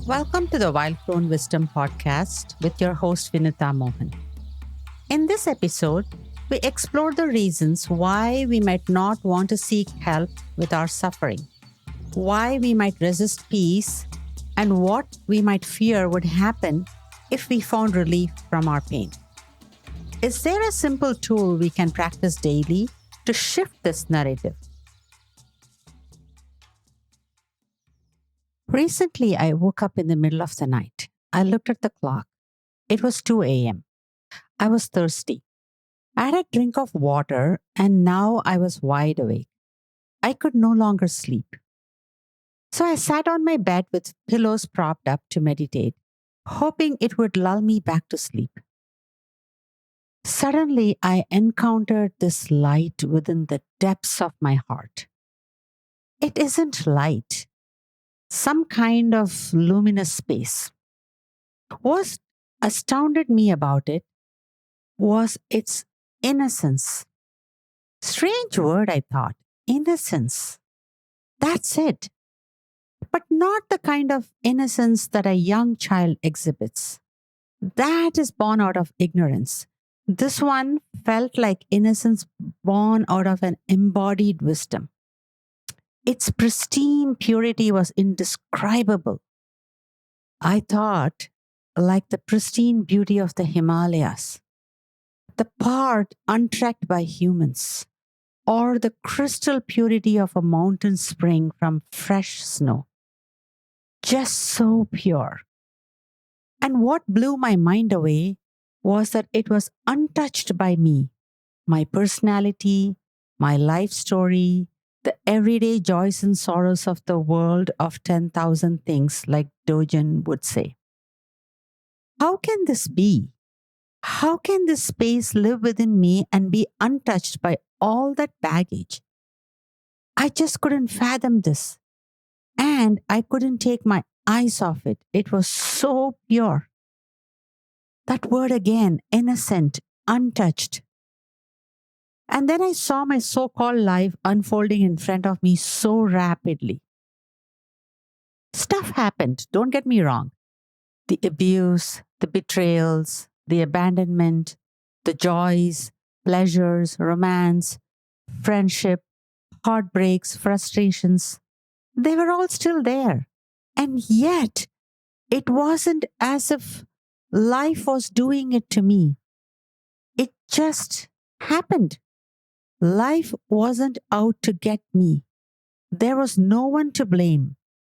Welcome to the Wild Crone Wisdom podcast with your host, Vinutha Mohan. In this episode, we explore the reasons why we might not want to seek help with our suffering, why we might resist peace, and what we might fear would happen if we found relief from our pain. Is there a simple tool we can practice daily to shift this narrative? Recently, I woke up in the middle of the night. I looked at the clock. It was 2 a.m. I was thirsty. I had a drink of water and now I was wide awake. I could no longer sleep. So I sat on my bed with pillows propped up to meditate, hoping it would lull me back to sleep. Suddenly, I encountered this light within the depths of my heart. It isn't light, some kind of luminous space. What astounded me about it was its innocence. Strange word, I thought. Innocence. That's it. But not the kind of innocence that a young child exhibits. That is born out of ignorance. This one felt like innocence born out of an embodied wisdom. Its pristine purity was indescribable. I thought, like the pristine beauty of the Himalayas, the part untrekked by humans, or the crystal purity of a mountain spring from fresh snow. Just so pure. And what blew my mind away was that it was untouched by me, my personality, my life story, the everyday joys and sorrows of the world of 10,000 things, like Dogen would say. How can this be? How can this space live within me and be untouched by all that baggage? I just couldn't fathom this. And I couldn't take my eyes off it. It was so pure. That word again, innocent, untouched. And then I saw my so called life unfolding in front of me so rapidly. Stuff happened, don't get me wrong. The abuse, the betrayals, the abandonment, the joys, pleasures, romance, friendship, heartbreaks, frustrations, they were all still there. And yet, it wasn't as if life was doing it to me. It just happened. Life wasn't out to get me. There was no one to blame,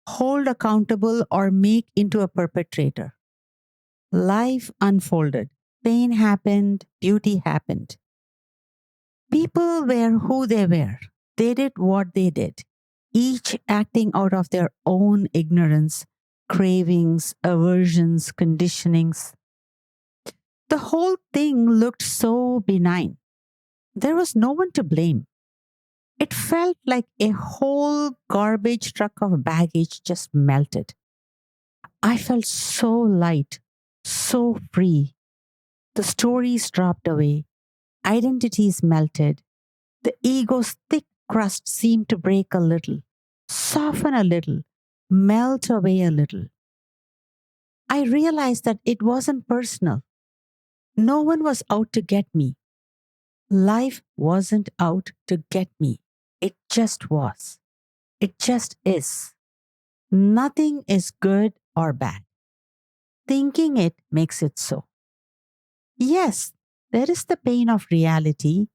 hold accountable, or make into a perpetrator. Life unfolded. Pain happened. Beauty happened. People were who they were. They did what they did, each acting out of their own ignorance, cravings, aversions, conditionings. The whole thing looked so benign. There was no one to blame. It felt like a whole garbage truck of baggage just melted. I felt so light, so free. The stories dropped away, identities melted, the ego's thick crust seemed to break a little, soften a little, melt away a little. I realized that it wasn't personal. No one was out to get me. Life wasn't out to get me. It just was. It just is. Nothing is good or bad. Thinking it makes it so. Yes, there is the pain of reality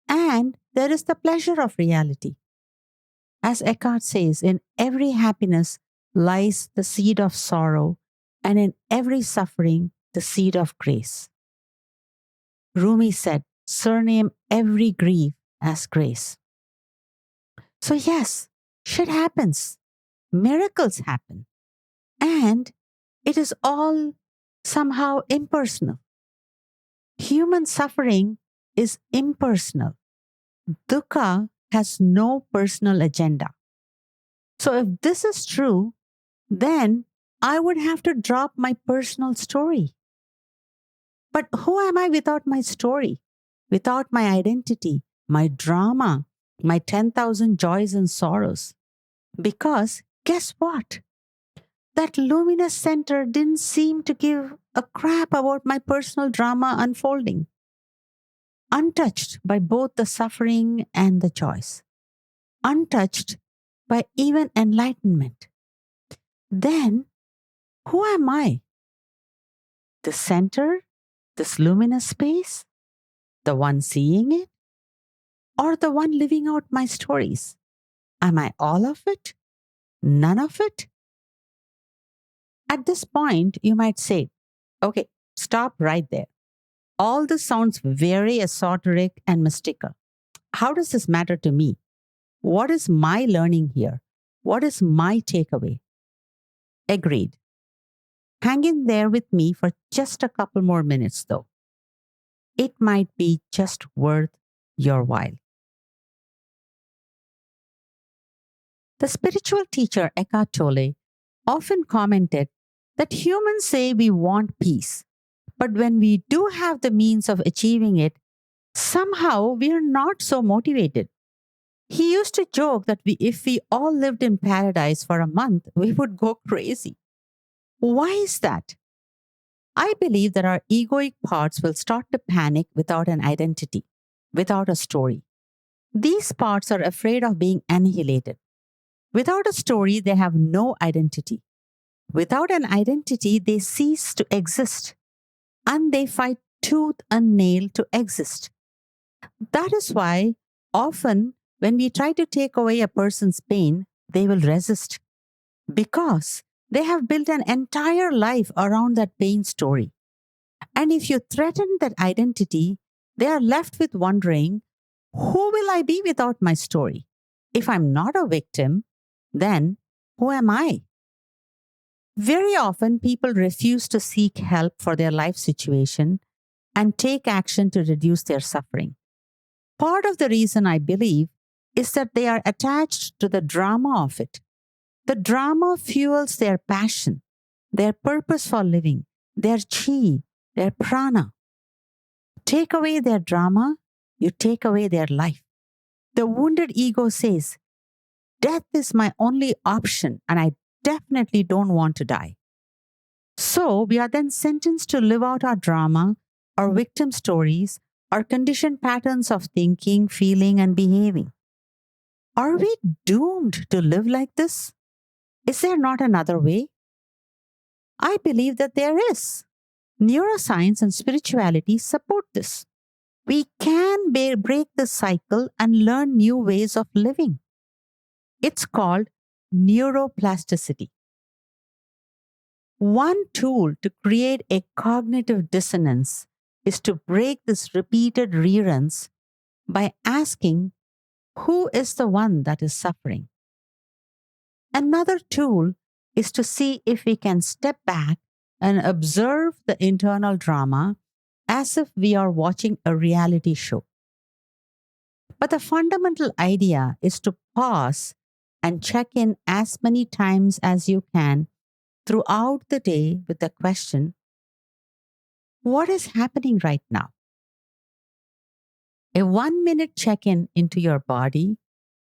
and there is the pleasure of reality. As Eckhart says, in every happiness lies the seed of sorrow, and in every suffering, the seed of grace. Rumi said, surname every grief as grace. So, yes, shit happens, miracles happen, and it is all somehow impersonal. Human suffering is impersonal. Dukkha has no personal agenda. So, if this is true, then I would have to drop my personal story. But who am I without my story, without my identity, my drama, my 10,000 joys and sorrows? Because guess what? That luminous center didn't seem to give a crap about my personal drama unfolding, untouched by both the suffering and the joys, untouched by even enlightenment. Then, who am I? The center, this luminous space, the one seeing it, or the one living out my stories? Am I all of it? None of it? At this point, you might say, okay, stop right there. All this sounds very esoteric and mystical. How does this matter to me? What is my learning here? What is my takeaway? Agreed. Hang in there with me for just a couple more minutes, though. It might be just worth your while. The spiritual teacher Eckhart Tolle often commented that humans say we want peace, but when we do have the means of achieving it, somehow we are not so motivated. He used to joke that if we all lived in paradise for a month, we would go crazy. Why is that? I believe that our egoic parts will start to panic without an identity, without a story. These parts are afraid of being annihilated. Without a story, they have no identity. Without an identity, they cease to exist, and they fight tooth and nail to exist. That is why often when we try to take away a person's pain, they will resist because they have built an entire life around that pain story. And if you threaten that identity, they are left with wondering, who will I be without my story? If I'm not a victim, then who am I? Very often, people refuse to seek help for their life situation and take action to reduce their suffering. Part of the reason I believe is that they are attached to the drama of it. The drama fuels their passion, their purpose for living, their chi, their prana. Take away their drama, you take away their life. The wounded ego says, death is my only option and I definitely don't want to die. So we are then sentenced to live out our drama, our victim stories, our conditioned patterns of thinking, feeling, and behaving. Are we doomed to live like this? Is there not another way? I believe that there is. Neuroscience and spirituality support this. We can break the cycle and learn new ways of living. It's called neuroplasticity. One tool to create a cognitive dissonance is to break this repeated reruns by asking, who is the one that is suffering? Another tool is to see if we can step back and observe the internal drama as if we are watching a reality show. But the fundamental idea is to pause and check in as many times as you can throughout the day with the question, what is happening right now? A 1-minute check-in into your body,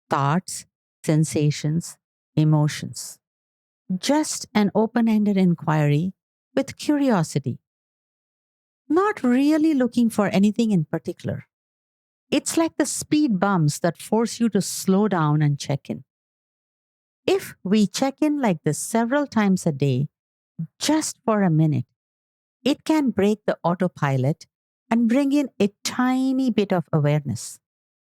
thoughts, sensations, emotions. Just an open-ended inquiry with curiosity. Not really looking for anything in particular. It's like the speed bumps that force you to slow down and check in. If we check in like this several times a day, just for a minute, it can break the autopilot and bring in a tiny bit of awareness.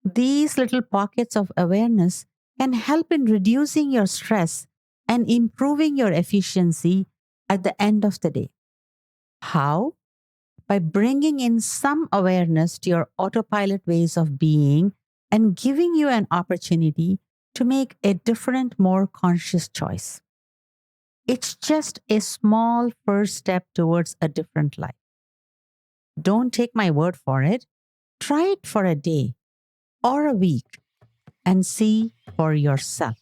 These little pockets of awareness can help in reducing your stress and improving your efficiency at the end of the day. How? By bringing in some awareness to your autopilot ways of being and giving you an opportunity to make a different, more conscious choice. It's just a small first step towards a different life. Don't take my word for it. Try it for a day or a week and see for yourself.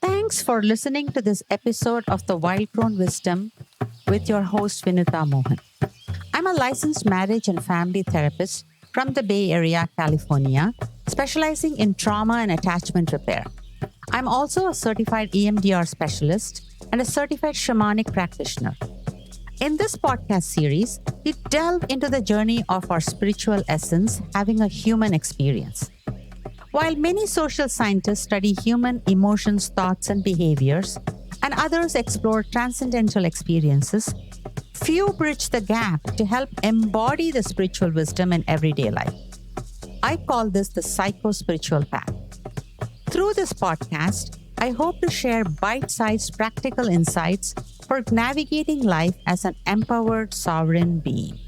Thanks for listening to this episode of the Wild Crone Wisdom with your host, Vinutha Mohan. I'm a licensed marriage and family therapist from the Bay Area, California, specializing in trauma and attachment repair. I'm also a certified EMDR specialist and a certified shamanic practitioner. In this podcast series, we delve into the journey of our spiritual essence having a human experience. While many social scientists study human emotions, thoughts, and behaviors, and others explore transcendental experiences, few bridge the gap to help embody the spiritual wisdom in everyday life. I call this the psycho-spiritual path. Through this podcast, I hope to share bite-sized practical insights for navigating life as an empowered sovereign being.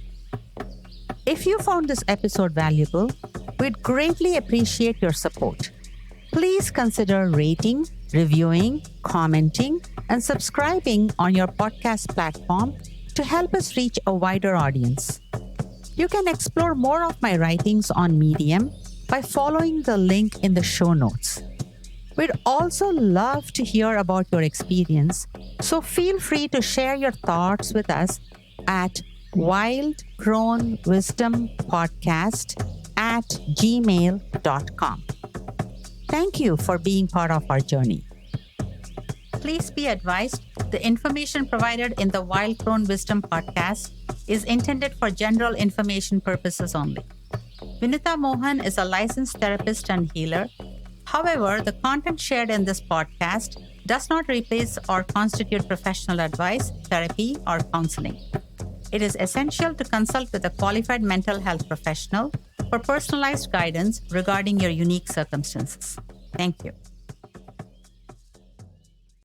If you found this episode valuable, we'd greatly appreciate your support. Please consider rating, reviewing, commenting, and subscribing on your podcast platform to help us reach a wider audience. You can explore more of my writings on Medium by following the link in the show notes. We'd also love to hear about your experience, so feel free to share your thoughts with us at Wild Crone Wisdom Podcast at gmail.com. Thank you for being part of our journey. Please be advised, the information provided in the Wild Crone Wisdom podcast is intended for general information purposes only. Vinutha Mohan is a licensed therapist and healer. However, the content shared in this podcast does not replace or constitute professional advice, therapy, or counseling. It is essential to consult with a qualified mental health professional for personalized guidance regarding your unique circumstances. Thank you.